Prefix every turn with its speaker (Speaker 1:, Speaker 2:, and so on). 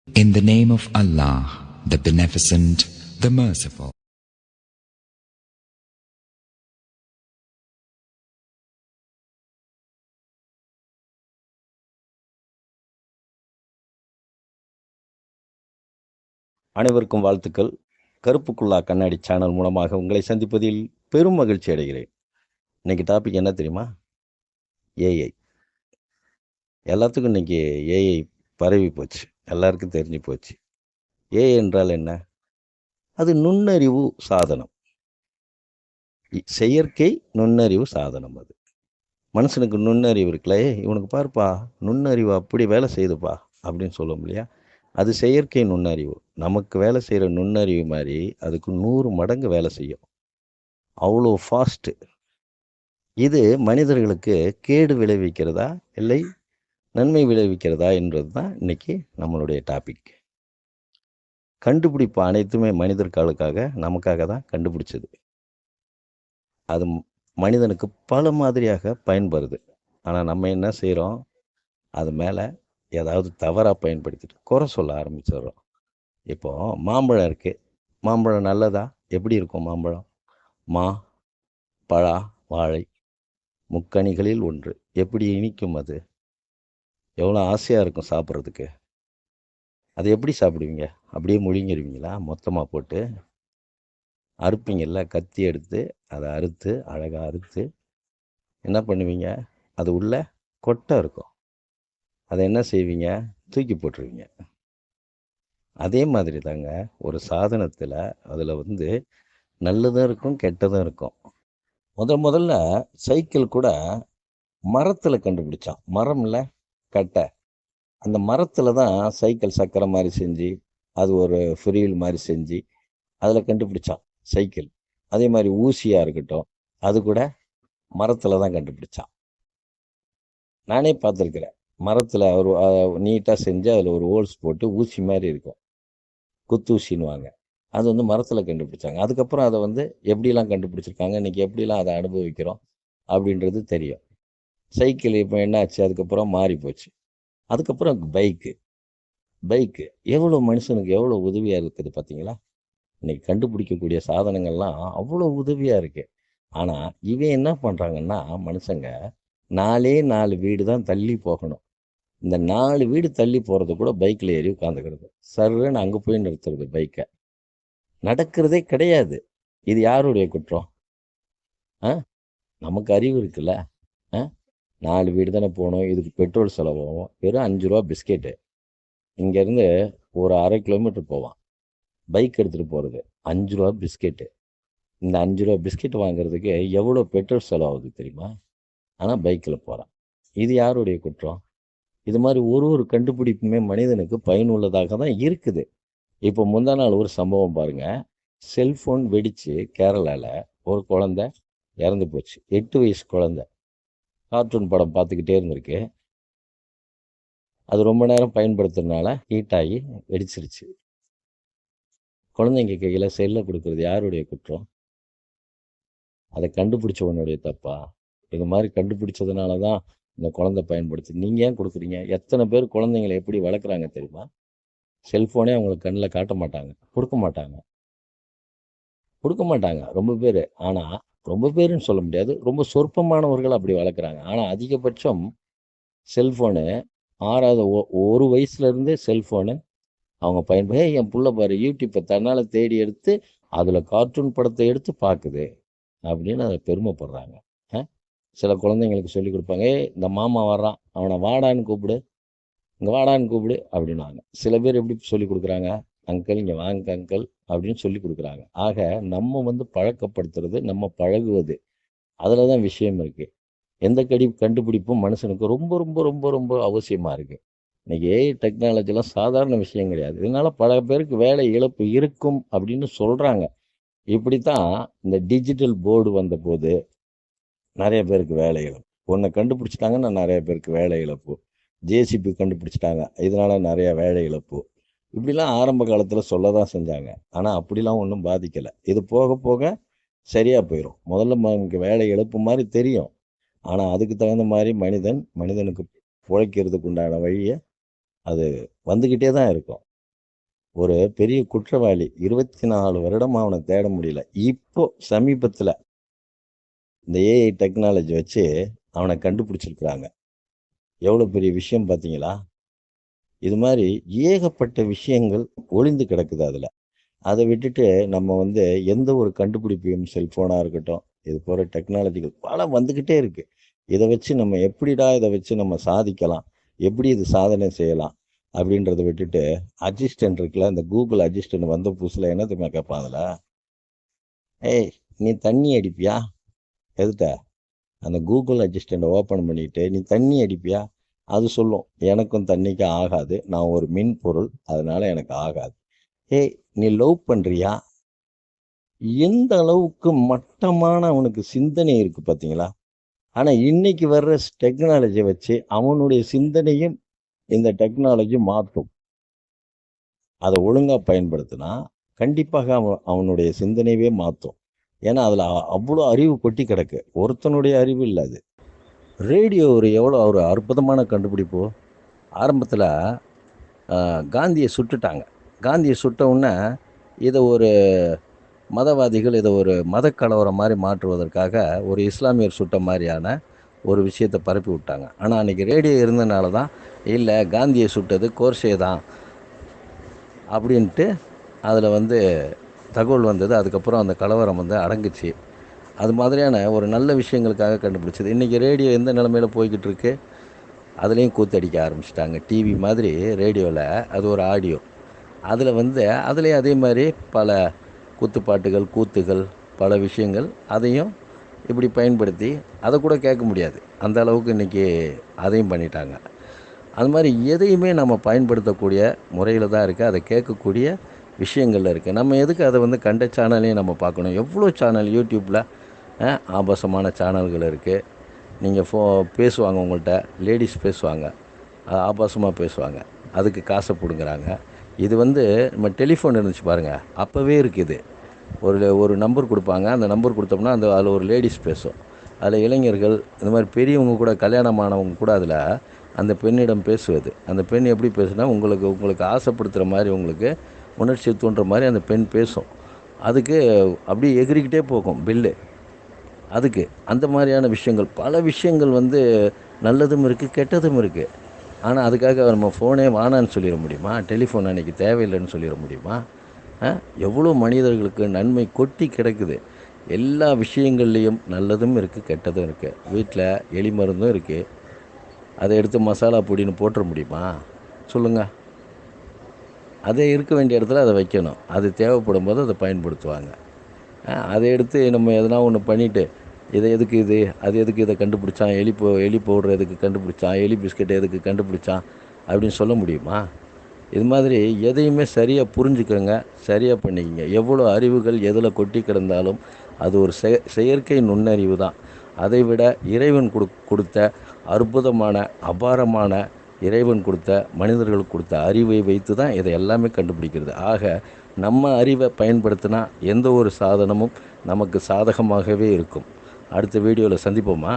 Speaker 1: In the name of Allah, the Beneficent, the Merciful.
Speaker 2: அனைவருக்கும் வாழ்த்துக்கள். கருப்புக்குள்ளா கண்ணாடி சேனல் மூலமாக உங்களை சந்திப்பதில் பெரும் மகிழ்ச்சி அடைகிறேன். இன்னைக்கு டாபிக் என்ன தெரியுமா? ஏஐ. எல்லாத்துக்கும் இன்னைக்கு ஏஐ பரவி போச்சு, எல்லாருக்கும் தெரிஞ்சு போச்சு. ஏஐ என்றால் என்ன? அது நுண்ணறிவு சாதனம், செயற்கை நுண்ணறிவு சாதனம். அது மனுஷனுக்கு நுண்ணறிவு இருக்குல்ல, இவனுக்கு பாருப்பா நுண்ணறிவு அப்படி வேலை செய்யுதுப்பா அப்படின்னு சொல்லும் இல்லையா? அது செயற்கை நுண்ணறிவு. நமக்கு வேலை செய்கிற நுண்ணறிவு மாதிரி அதுக்கு 100 மடங்கு வேலை செய்யும், அவ்வளோ ஃபாஸ்ட்டு. இது மனிதர்களுக்கு கேடு விளைவிக்கிறதா இல்லை நன்மை விளைவிக்கிறதா என்றது தான் இன்னைக்கு நம்மளுடைய டாபிக். கண்டுபிடிப்பு அனைத்துமே மனிதர்களுக்காக, நமக்காக தான் கண்டுபிடிச்சது. அது மனிதனுக்கு பல மாதிரியாக பயன்படுது. ஆனால் நம்ம என்ன செய்கிறோம்? அது மேலே ஏதாவது தவறாக பயன்படுத்திட்டு குறை சொல்ல ஆரம்பிச்சிடுறோம். இப்போது மாம்பழம் இருக்குது. மாம்பழம் நல்லதா? எப்படி இருக்கும் மாம்பழம்? மா, பழா, வாழை முக்கணிகளில் ஒன்று. எப்படி இனிக்கும் அது? எவ்வளோ ஆசையாக இருக்கும் சாப்பிட்றதுக்கு. அதை எப்படி சாப்பிடுவீங்க? அப்படியே முழுங்கிடுவீங்களா? மொத்தமாக போட்டு அறுப்பீங்கள்ல, கத்தி எடுத்து அதை அறுத்து அழகாக அறுத்து என்ன பண்ணுவீங்க? அது உள்ள கொட்டை இருக்கும், அதை என்ன செய்வீங்க? தூக்கி போட்டுருவீங்க. அதே மாதிரி தாங்க ஒரு சாதனத்தில், அதில் நல்லதும் இருக்கும் கெட்டதும் இருக்கும். முதல்ல சைக்கிள் கூட மரத்தில் கண்டுபிடிச்சான். மரம் இல்லை, கட்டை. அந்த மரத்தில் தான் சைக்கிள் சக்கரை மாதிரி செஞ்சு, அது ஒரு ஃப்ரீல் மாதிரி செஞ்சு அதில் கண்டுபிடிச்சான் சைக்கிள். அதே மாதிரி ஊசியாக இருக்கட்டும், அது கூட மரத்தில் தான் கண்டுபிடிச்சான். நானே பார்த்துருக்குறேன். மரத்தில் ஒரு நீட்டாக செஞ்சு அதில் ஒரு ஹோல்ஸ் போட்டு ஊசி மாதிரி இருக்கும், குத்தூசின்னுவாங்க. அது மரத்தில் கண்டுபிடிச்சாங்க. அதுக்கப்புறம் அதை எப்படிலாம் கண்டுபிடிச்சிருக்காங்க, இன்றைக்கி எப்படிலாம் அதை அனுபவிக்கிறோம் அப்படின்றது தெரியும். சைக்கிள் இப்போ என்னாச்சு? அதுக்கப்புறம் மாறி போச்சு. அதுக்கப்புறம் பைக்கு எவ்வளோ மனுஷனுக்கு எவ்வளோ உதவியாக இருக்குது பார்த்தீங்களா? இன்றைக்கி கண்டுபிடிக்கக்கூடிய சாதனங்கள்லாம் அவ்வளோ உதவியாக இருக்குது. ஆனால் இவன் என்ன பண்ணுறாங்கன்னா, மனுஷங்க 4 வீடு தான் தள்ளி போகணும். இந்த 4 வீடு தள்ளி போகிறது கூட பைக்கில் ஏறி உட்காந்துக்கிறது. சர்ன்னு அங்கே போய் நிறுத்துறது பைக்கை. நடக்கிறதே கிடையாது. இது யாருடைய குற்றம்? நமக்கு அறிவு இருக்குல்ல. 4 வீடு தானே போகணும், இதுக்கு பெட்ரோல் செலவாகும். வெறும் 5 ரூபா பிஸ்கெட்டு. இங்கேருந்து ஒரு 1/2 கிலோமீட்டர் போவான் பைக் எடுத்துகிட்டு போகிறது. 5 ரூபா பிஸ்கெட்டு. இந்த 5 ரூபா பிஸ்கெட் வாங்குறதுக்கு எவ்வளோ பெட்ரோல் செலவாகுது தெரியுமா? ஆனால் பைக்கில் போகிறான். இது யாருடைய குற்றம்? இது மாதிரி ஒரு கண்டுபிடிப்புமே மனிதனுக்கு பயனுள்ளதாக தான் இருக்குது. இப்போ முந்தா நாள் ஒரு சம்பவம் பாருங்கள். செல்ஃபோன் வெடித்து கேரளாவில் ஒரு குழந்தை இறந்து போச்சு. 8 வயசு குழந்தை. கார்ட்டூன் படம் பார்த்துக்கிட்டே இருந்திருக்கு. அது ரொம்ப நேரம் பயன்படுத்துறதுனால ஹீட் ஆகி வெடிச்சிருச்சு. குழந்தைங்க கையில் செல்லை கொடுக்குறது யாருடைய குற்றம்? அதை கண்டுபிடிச்சவனுடைய தப்பா? இது மாதிரி கண்டுபிடிச்சதுனால தான் இந்த குழந்தை பயன்படுத்து. நீங்கள் ஏன் கொடுக்குறீங்க? எத்தனை பேர் குழந்தைங்களை எப்படி வளர்க்குறாங்க தெரியுமா? செல்ஃபோனே அவங்களுக்கு கண்ணில் காட்ட மாட்டாங்க, கொடுக்க மாட்டாங்க ரொம்ப பேர். ஆனால் ரொம்ப பேருன்னு சொல்ல முடியாது, ரொம்ப சொற்பமானவர்கள் அப்படி வளர்க்குறாங்க. ஆனால் அதிகபட்சம் செல்ஃபோனு 6வது 1 வயசுலேருந்தே செல்ஃபோனு அவங்க என் புள்ள பாரு யூடியூப்பை தன்னால் தேடி எடுத்து அதில் கார்ட்டூன் படத்தை எடுத்து பார்க்குது அப்படின்னு அதை பெருமைப்படுறாங்க. சில குழந்தைங்களுக்கு சொல்லி கொடுப்பாங்க, இந்த மாமா வர்றான், அவனை வாடான்னு கூப்பிடு, இங்கே வாடான்னு கூப்பிடு அப்படின்னாங்க. சில பேர் எப்படி சொல்லி கொடுக்குறாங்க? அங்கிள் இங்கே வாங்க அங்கிள் அப்படின்னு சொல்லி கொடுக்குறாங்க. ஆக நம்ம பழக்கப்படுத்துறது, நம்ம பழகுவது, அதில் தான் விஷயம் இருக்குது. எந்த கண்டுபிடிப்பும் மனுஷனுக்கு ரொம்ப ரொம்ப ரொம்ப ரொம்ப அவசியமாக இருக்குது. இன்றைக்கி ஏஐ டெக்னாலஜிலாம் சாதாரண விஷயம் கிடையாது. இதனால் பல பேருக்கு வேலை இழப்பு இருக்கும் அப்படின்னு சொல்கிறாங்க. இப்படித்தான் இந்த டிஜிட்டல் போர்டு வந்தபோது நிறைய பேருக்கு வேலை இழப்பு. ஒன்றை கண்டுபிடிச்சிட்டாங்கன்னா நிறைய பேருக்கு வேலை இழப்பு. ஜேசிபி கண்டுபிடிச்சிட்டாங்க, இதனால் நிறையா வேலை இழப்பு. இப்படிலாம் ஆரம்ப காலத்தில் சொல்ல தான் செஞ்சாங்க. ஆனால் அப்படிலாம் ஒன்றும் பாதிக்கலை. இது போக போக சரியாக போயிடும். முதல்ல நமக்கு வேலை இழப்பு மாதிரி தெரியும். ஆனால் அதுக்கு தகுந்த மாதிரி மனிதனுக்கு பிழைக்கிறதுக்கு உண்டான வழியை அது வந்துக்கிட்டே தான் இருக்கும். ஒரு பெரிய குற்றவாளி 24 வருடமா அவனை தேட முடியல. இப்போ சமீபத்துல இந்த ஏஐ டெக்னாலஜி வச்சு அவனை கண்டுபிடிச்சிருக்கிறாங்க. எவ்வளோ பெரிய விஷயம் பார்த்தீங்களா? இது மாதிரி ஏகப்பட்ட விஷயங்கள் ஒளிந்து கிடக்குது அதுல. அதை விட்டுட்டு நம்ம எந்த ஒரு கண்டுபிடிப்பையும் செல்ஃபோனா இருக்கட்டும், இது போல டெக்னாலஜிகள் பல வந்துக்கிட்டே இருக்கு. இதை வச்சு நம்ம எப்படிடா இதை வச்சு நம்ம சாதிக்கலாம்? எப்படி இது சாதனை செய்யலாம்? அப்படின்றத விட்டுட்டு அசிஸ்டன்ட் இருக்குல்ல, இந்த கூகுள் அசிஸ்டன்ட் வந்த புதுசுல என்ன தெரியுமா கேட்பான் அதுல? ஏய், நீ தண்ணி அடிப்பியா? எதுட்ட? அந்த கூகுள் அசிஸ்டண்ட்டை ஓப்பன் பண்ணிட்டு நீ தண்ணி அடிப்பியா? அது சொல்லும், எனக்கும் தண்ணிக்கும் ஆகாது, நான் ஒரு மின்பொருள், அதனால எனக்கு ஆகாது. ஏய், நீ லவ் பண்றியா? எந்த அளவுக்கு மட்டமான அவனுக்கு சிந்தனை இருக்கு பார்த்தீங்களா? ஆனா இன்னைக்கு வர்ற டெக்னாலஜியை வச்சு அவனுடைய சிந்தனையும் இந்த டெக்னாலஜி மாற்றும். அதை ஒழுங்கா பயன்படுத்தினா கண்டிப்பாக அவனுடைய சிந்தனையவே மாற்றும். ஏன்னா அதுல அவ்வளோ அறிவு கொட்டி கிடக்கு. ஒருத்தனுடைய அறிவு இல்லை அது. ரேடியோ எவ்வளோ ஒரு அற்புதமான கண்டுபிடிப்பு. ஆரம்பத்தில் காந்தியை சுட்டுட்டாங்க. காந்தியை சுட்ட உடனே இதை ஒரு மதவாதிகள் இதை ஒரு மத கலவரம் மாதிரி மாற்றுவதற்காக ஒரு இஸ்லாமியர் சுட்ட மாதிரியான ஒரு விஷயத்தை பரப்பி விட்டாங்க. ஆனால் அன்றைக்கி ரேடியோ இருந்தனால தான், இல்லை காந்தியை சுட்டது கோர்ஷே தான் அப்படின்ட்டு அதில் தகவல் வந்தது. அதுக்கப்புறம் அந்த கலவரம் அடங்குச்சு. அது மாதிரியான ஒரு நல்ல விஷயங்களுக்காக கண்டுபிடிச்சது. இன்றைக்கி ரேடியோ எந்த நிலைமையில் போய்கிட்டு இருக்கு? அதுலேயும் கூத்தடிக்க ஆரம்பிச்சிட்டாங்க. டிவி மாதிரி ரேடியோவில் அது ஒரு ஆடியோ. அதில் அதுலேயும் அதே மாதிரி பல குத்துப்பாட்டுகள், கூத்துகள், பல விஷயங்கள், அதையும் இப்படி பயன்படுத்தி அதை கூட கேட்க முடியாது. அந்த அளவுக்கு இன்றைக்கி அதையும் பண்ணிட்டாங்க. அது மாதிரி எதையுமே நம்ம பயன்படுத்தக்கூடிய முறையில் தான் இருக்குது. அதை கேட்கக்கூடிய விஷயங்கள்ல இருக்குது. நம்ம எதுக்கு அதை கண்ட சேனலையும் நம்ம பார்க்கணும்? எவ்வளோ சேனல் யூடியூப்பில் ஆபாசமான சேனல்கள் இருக்குது. நீங்கள் பேசுவாங்க, உங்கள்கிட்ட லேடிஸ் பேசுவாங்க, ஆபாசமாக பேசுவாங்க, அதுக்கு காசை பிடுங்குறாங்க. இது நம்ம டெலிஃபோன் இருந்துச்சு பாருங்கள், அப்போவே இருக்குது. ஒரு நம்பர் கொடுப்பாங்க. அந்த நம்பர் கொடுத்தோம்னா அதில் ஒரு லேடிஸ் பேசும். அதில் இளைஞர்கள், இந்த மாதிரி பெரியவங்க கூட, கல்யாணமானவங்க கூட அதில் அந்த பெண்ணிடம் பேசுவது. அந்த பெண் எப்படி பேசுனா, உங்களுக்கு ஆசைப்படுத்துகிற மாதிரி, உங்களுக்கு உணர்ச்சி தூண்டுற மாதிரி அந்த பெண் பேசும். அதுக்கு அப்படியே எகிரிக்கிட்டே போகும் பில்லு. அதுக்கு அந்த மாதிரியான விஷயங்கள், பல விஷயங்கள் நல்லதும் இருக்குது, கெட்டதும் இருக்குது. ஆனால் அதுக்காக நம்ம ஃபோனே வேணான்னு சொல்லிட முடியுமா? டெலிஃபோன் அன்றைக்கி தேவையில்லைன்னு சொல்லிட முடியுமா? எவ்வளோ மனிதர்களுக்கு நன்மை கொட்டி கிடக்குது. எல்லா விஷயங்கள்லேயும் நல்லதும் இருக்குது, கெட்டதும் இருக்குது. வீட்டில் எலி மருந்தும் இருக்குது. அதை எடுத்து மசாலா பொடின்னு போட்டுற முடியுமா? சொல்லுங்கள். அதை இருக்க வேண்டிய இடத்துல அதை வைக்கணும். அது தேவைப்படும் போது அதை பயன்படுத்துவாங்க. அதை எடுத்து நம்ம எதனா ஒன்று பண்ணிவிட்டு, இதை எதுக்கு இது, அது எதுக்கு இதை கண்டுபிடிச்சான், எலி பவுடர் எதுக்கு கண்டுபிடிச்சான், எலி பிஸ்கெட் எதுக்கு கண்டுபிடிச்சான் அப்படின்னு சொல்ல முடியுமா? இது மாதிரி எதையுமே சரியாக புரிஞ்சுக்கோங்க, சரியாக பண்ணிக்கங்க. எவ்வளோ அறிவுகள் எதில் கொட்டி கிடந்தாலும் அது ஒரு செயற்கை நுண்ணறிவு தான். அதை விட இறைவன் கொடுத்த அற்புதமான, அபாரமான, இறைவன் கொடுத்த, மனிதர்களுக்கு கொடுத்த அறிவை வைத்து தான் இதை எல்லாமே கண்டுபிடிக்கிறது. ஆக நம்ம அறிவை பயன்படுத்தினா எந்த ஒரு சாதனமும் நமக்கு சாதகமாகவே இருக்கும். அடுத்த வீடியோவில் சந்திப்போமா?